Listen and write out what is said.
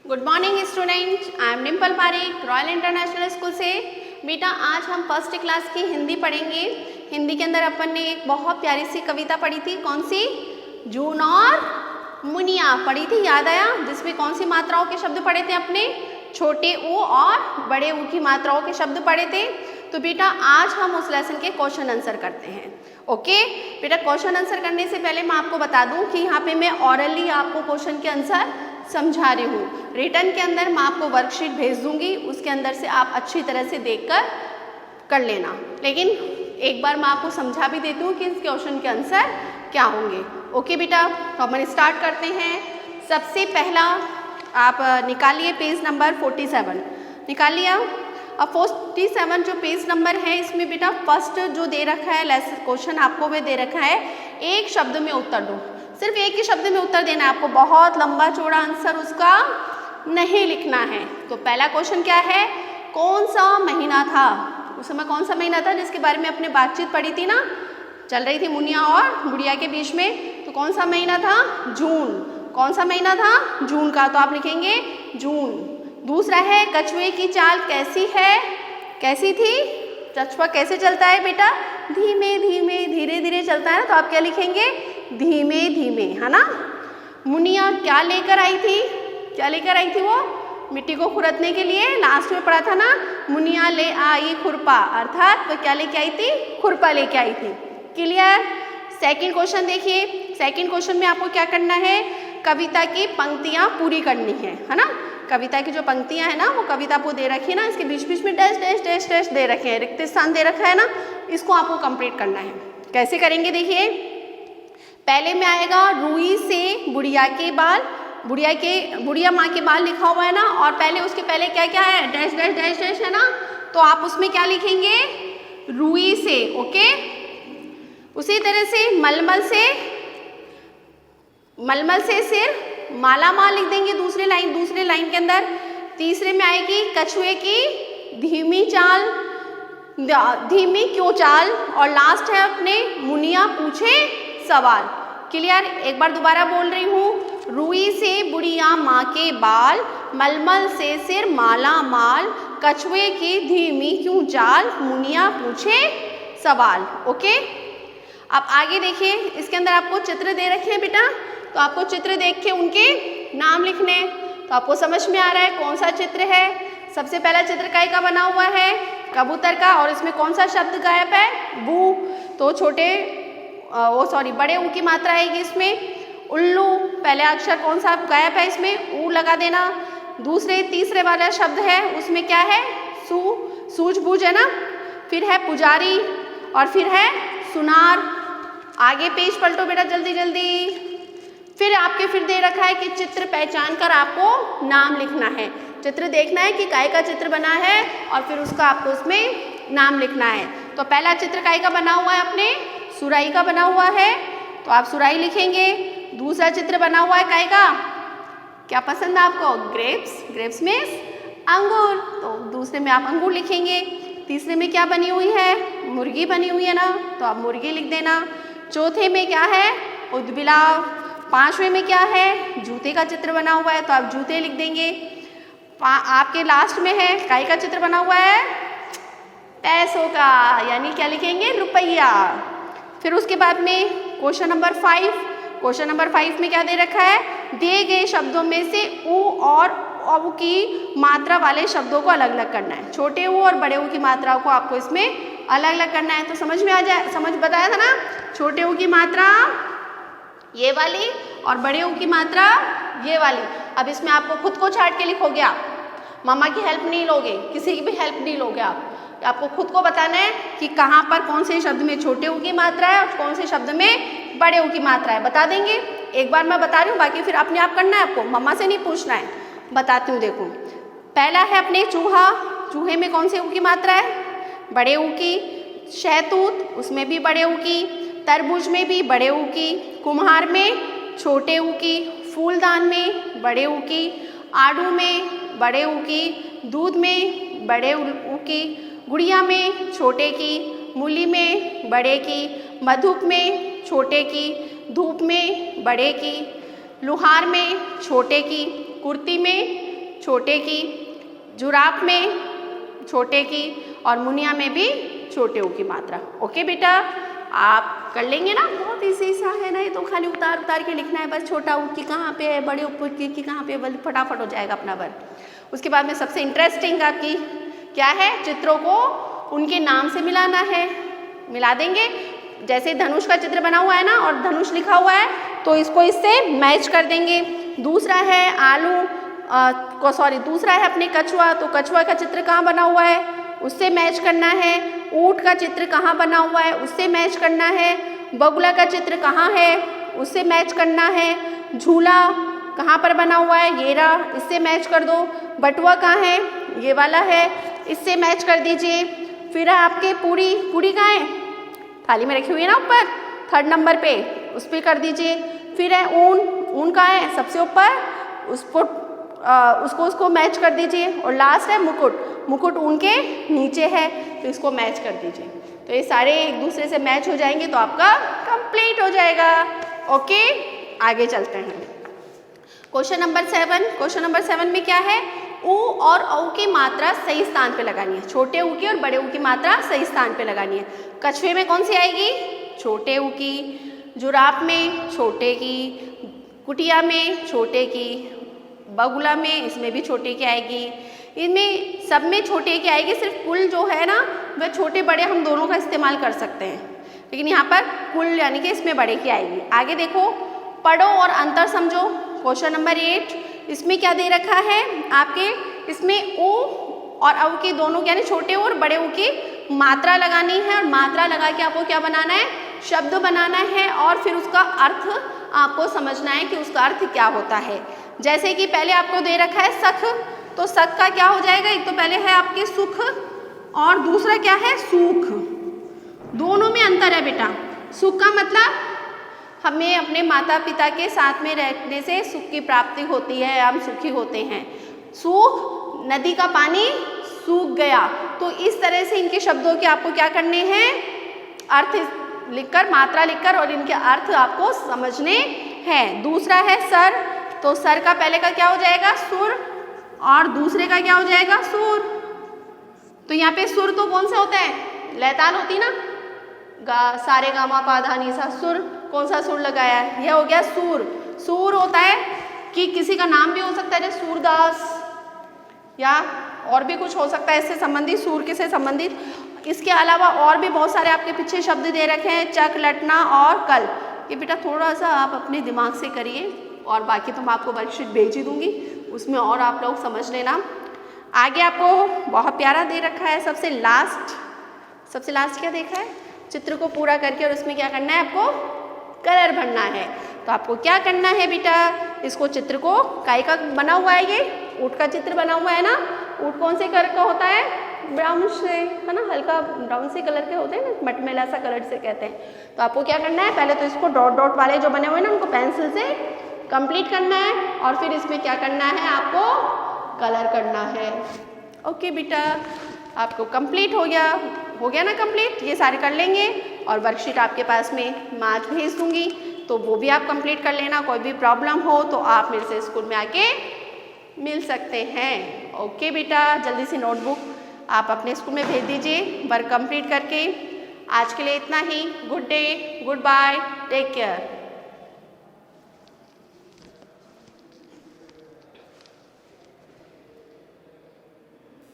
Good morning student, I am Dimple Parekh, royal international school से। बेटा आज हम फर्स्ट क्लास की हिंदी पढ़ेंगे। हिंदी के अंदर अपन ने एक बहुत प्यारी सी कविता पढ़ी थी। कौन सी? जून और मुनिया पढ़ी थी, याद आया? जिसमें कौन सी मात्राओं के शब्द पढ़े थे अपने? छोटे ऊ और बड़े ऊ की मात्राओं के शब्द पढ़े थे। तो बेटा आज हम उस लेसन के क्वेश्चन आंसर करते हैं। ओके बेटा, क्वेश्चन आंसर करने से पहले मैं आपको बता दूं कि यहाँ पे मैं ऑरली आपको क्वेश्चन के आंसर समझा रही हूँ। रिटर्न के अंदर मैं आपको वर्कशीट भेज दूंगी, उसके अंदर से आप अच्छी तरह से देखकर कर लेना। लेकिन एक बार मैं आपको समझा भी देती हूँ कि इस क्वेश्चन के आंसर क्या होंगे। ओके बेटा, तो अपन स्टार्ट करते हैं। सबसे पहला आप निकालिए पेज नंबर 47। निकाल लिया? अब 47 जो पेज नंबर है इसमें बेटा फर्स्ट जो दे रखा है लेसन क्वेश्चन आपको में दे रखा है, एक शब्द में उत्तर दो। सिर्फ एक ही शब्द में उत्तर देना है आपको, बहुत लंबा चौड़ा आंसर उसका नहीं लिखना है। तो पहला क्वेश्चन क्या है? कौन सा महीना था? उस समय कौन सा महीना था जिसके बारे में अपने बातचीत पढ़ी थी ना, चल रही थी मुनिया और गुड़िया के बीच में। तो कौन सा महीना था? जून। कौन सा महीना था? जून का। तो आप लिखेंगे जून। दूसरा है कछुए की चाल कैसी है? कैसी थी? कछुआ कैसे चलता है बेटा? धीमे धीमे धीरे धीरे चलता है। तो आप क्या लिखेंगे? धीमे धीमे, है ना। मुनिया क्या लेकर आई थी? क्या लेकर आई थी वो? मिट्टी को खुरदने के लिए। लास्ट में पढ़ा था ना, मुनिया ले आई खुरपा, अर्थात वो क्या लेके आई थी? खुरपा लेके आई थी। क्लियर? सेकंड क्वेश्चन देखिए। सेकंड क्वेश्चन में आपको क्या करना है? कविता की पंक्तियां पूरी करनी है ना। कविता की जो पंक्तियां है ना, वो कविता आपको दे रखी है ना, इसके बीच बीच में डैश डैश डैश डैश दे रखे हैं, रिक्त स्थान दे रखा है ना, इसको आपको कंप्लीट करना है। कैसे करेंगे देखिए। पहले में आएगा रूई से बुढ़िया के बाल, बुढ़िया माँ के बाल लिखा हुआ है ना, और पहले उसके पहले क्या क्या है? डैश डैश डैश डैश है ना। तो आप उसमें क्या लिखेंगे? रूई से। ओके, उसी तरह से मलमल से सिर माला माल लिख देंगे दूसरे लाइन के अंदर। तीसरे में आएगी कछुए की धीमी चाल, धीमी क्यों चाल, और लास्ट है अपने मुनिया पूछे सवाल। क्लियर? एक बार दोबारा बोल रही हूँ। रूई से बुढ़िया माँ के बाल, मलमल से सिर माला माल, कछुए की धीमी क्यों चाल, मुनिया पूछे सवाल। ओके, अब आगे देखिए। इसके अंदर आपको चित्र दे रखे हैं बेटा, तो आपको चित्र देख के उनके नाम लिखने। तो आपको समझ में आ रहा है कौन सा चित्र है? सबसे पहला चित्र काय का बना हुआ है? कबूतर का। और इसमें कौन सा शब्द गायब है? बू। तो बड़े ऊ की मात्रा आएगी इसमें। उल्लू, पहले अक्षर कौन सा गायब है इसमें? ऊ लगा देना। तीसरे वाला शब्द है उसमें क्या है? सूझबूझ है ना। फिर है पुजारी, और फिर है सुनार। आगे पेज पलटो बेटा जल्दी जल्दी। फिर दे रखा है कि चित्र पहचान कर आपको नाम लिखना है। चित्र देखना है कि काय का चित्र बना है, और फिर उसका आपको उसमें नाम लिखना है। तो पहला चित्र काय का बना हुआ है? अपने सुराही का बना हुआ है, तो आप सुराही लिखेंगे। दूसरा चित्र बना हुआ है काय का? क्या पसंद है आपको? ग्रेप्स मीन्स अंगूर, तो दूसरे में आप अंगूर लिखेंगे। तीसरे में क्या बनी हुई है? मुर्गी बनी हुई है ना, तो आप मुर्गी लिख देना। चौथे में क्या है? उदबिलाव। पांचवें में क्या है? जूते का चित्र बना हुआ है, तो आप जूते लिख देंगे। आपके लास्ट में है काय का चित्र बना हुआ है? पैसों का, यानी क्या लिखेंगे? रुपया। फिर उसके बाद में क्वेश्चन नंबर 5। क्वेश्चन नंबर 5 में क्या दे रखा है? दिए गए शब्दों में से ऊ और औ की मात्रा वाले शब्दों को अलग अलग करना है। छोटे ऊ और बड़े ऊ की मात्राओं को आपको इसमें अलग अलग करना है। तो समझ में आ जाए, समझ बताया था ना, छोटे ऊ की मात्रा ये वाली और बड़े ऊ की मात्रा ये वाली। अब इसमें आपको खुद को छाट के लिखोगे आप, मामा की हेल्प नहीं लोगे, किसी की भी हेल्प नहीं लोगे आपको खुद को बताना है कि कहाँ पर कौन से शब्द में छोटे ऊ की मात्रा है और कौन से शब्द में बड़े ऊ की मात्रा है। बता देंगे, एक बार मैं बता रही हूँ, बाकी फिर अपने आप करना है आपको, मम्मा से नहीं पूछना है। बताती हूँ, देखो। पहला है अपने चूहा। चूहे में कौन से ऊ की मात्रा है? बड़े ऊ की। शहतूत, उसमें भी बड़े ऊ की। तरबूज में भी बड़े ऊ की। कुम्हार में छोटे ऊ की। फूलदान में बड़े ऊ की। आड़ू में बड़े ऊ की। दूध में बड़े ऊ की। गुड़िया में छोटे की। मूली में बड़े की। मधुप में छोटे की। धूप में बड़े की। लुहार में छोटे की। कुर्ती में छोटे की, जुराफ में छोटे की और मुनिया में भी छोटे ऊ की मात्रा। ओके बेटा, आप कर लेंगे ना, बहुत इजी सा है ना, ये तो खाली उतार उतार के लिखना है बस, छोटा ऊ की कहाँ पे है, बड़े ऊ की कहाँ पे है, फटाफट हो जाएगा अपना वर्क। उसके बाद में सबसे इंटरेस्टिंग आपकी क्या है, चित्रों को उनके नाम से मिलाना है, मिला देंगे। जैसे धनुष का चित्र बना हुआ है ना और धनुष लिखा हुआ है तो इसको इससे मैच कर देंगे। दूसरा है दूसरा है अपने कछुआ, तो कछुआ का चित्र कहाँ बना हुआ है उससे मैच करना है। ऊँट का चित्र कहाँ बना हुआ है उससे मैच करना है। बगुला का चित्र कहाँ है उससे मैच करना है। झूला कहाँ पर बना हुआ है, ये रहा, इससे मैच कर दो। बटुआ कहाँ है, ये वाला है, इससे मैच कर दीजिए। फिर आपके पूरी कहाँ है, थाली में रखी हुई है ना ऊपर 3rd नंबर पे, उस पर कर दीजिए। फिर है ऊन कहाँ है सबसे ऊपर, उसको मैच कर दीजिए। और लास्ट है मुकुट ऊन के नीचे है तो इसको मैच कर दीजिए। तो ये सारे एक दूसरे से मैच हो जाएंगे तो आपका कंप्लीट हो जाएगा। ओके, आगे चलते हैं। क्वेश्चन नंबर 7 में क्या है, ऊ और औ की मात्रा सही स्थान पे लगानी है। छोटे ऊ की और बड़े ऊ की मात्रा सही स्थान पे लगानी है। कछुए में कौन सी आएगी, छोटे ऊ की। जुराफ में छोटे की। कुटिया में छोटे की। बगुला में इसमें भी छोटे की आएगी। इनमें सब में छोटे की आएगी, सिर्फ कुल जो है ना वह छोटे बड़े हम दोनों का इस्तेमाल कर सकते हैं, लेकिन यहाँ पर कुल यानी कि इसमें बड़े की आएगी। आगे देखो, पढ़ो और अंतर समझो। क्वेश्चन नंबर 8, इसमें क्या दे रखा है आपके, इसमें ऊ और औ की दोनों यानी छोटे ऊ और बड़े ऊ की मात्रा लगानी है। और मात्रा लगा के आपको क्या बनाना है, शब्द बनाना है और फिर उसका अर्थ आपको समझना है कि उसका अर्थ क्या होता है। जैसे कि पहले आपको दे रखा है सख, तो सख का क्या हो जाएगा, एक तो पहले है आपके सुख और दूसरा क्या है सूख। दोनों में अंतर है बेटा। सुख का मतलब हमें अपने माता पिता के साथ में रहने से सुख की प्राप्ति होती है, हम सुखी होते हैं। सूख, नदी का पानी सूख गया। तो इस तरह से इनके शब्दों के आपको क्या करने हैं, अर्थ लिखकर, मात्रा लिखकर और इनके अर्थ आपको समझने हैं। दूसरा है सर, तो सर का पहले का क्या हो जाएगा सुर और दूसरे का क्या हो जाएगा सुर। तो यहाँ पे सुर तो कौन सा होता है, लयताल होती ना, सारे गामा पा धा नी सा, सुर कौन सा सुर लगाया है, यह हो गया सूर। सूर होता है कि किसी का नाम भी हो सकता है जैसे सूरदास या और भी कुछ हो सकता है इससे संबंधित, सूर के से संबंधित। इसके अलावा और भी बहुत सारे आपके पीछे शब्द दे रखे हैं, चक, लटना और कल। ये बेटा थोड़ा सा आप अपने दिमाग से करिए और बाकी तो मैं आपको वर्कशीट भेज ही दूंगी, उसमें और आप लोग समझ लेना। आगे आपको बहुत प्यारा दे रखा है, सबसे लास्ट क्या देखा है, चित्र को पूरा करके और उसमें क्या करना है आपको, कलर भरना है। तो आपको क्या करना है बेटा, इसको चित्र को काय का बना हुआ है, ये ऊँट का चित्र बना हुआ है ना। ऊँट कौन से कलर का होता है, ब्राउन से, है ना, हल्का ब्राउन से कलर के होते हैं ना, मटमैला सा कलर से कहते हैं। तो आपको क्या करना है, पहले तो इसको डॉट डॉट वाले जो बने हुए हैं ना उनको पेंसिल से कंप्लीट करना है और फिर इसमें क्या करना है आपको, कलर करना है। ओके बेटा, आपको कंप्लीट हो गया ना कंप्लीट, ये सारे कर लेंगे और वर्कशीट आपके पास में मैं आज भेज दूंगी, तो वो भी आप कंप्लीट कर लेना। कोई भी प्रॉब्लम हो तो आप मेरे से स्कूल में आके मिल सकते हैं। ओके बेटा, जल्दी से नोटबुक आप अपने स्कूल में भेज दीजिए वर्क कंप्लीट करके। आज के लिए इतना ही। Good day, goodbye, take care.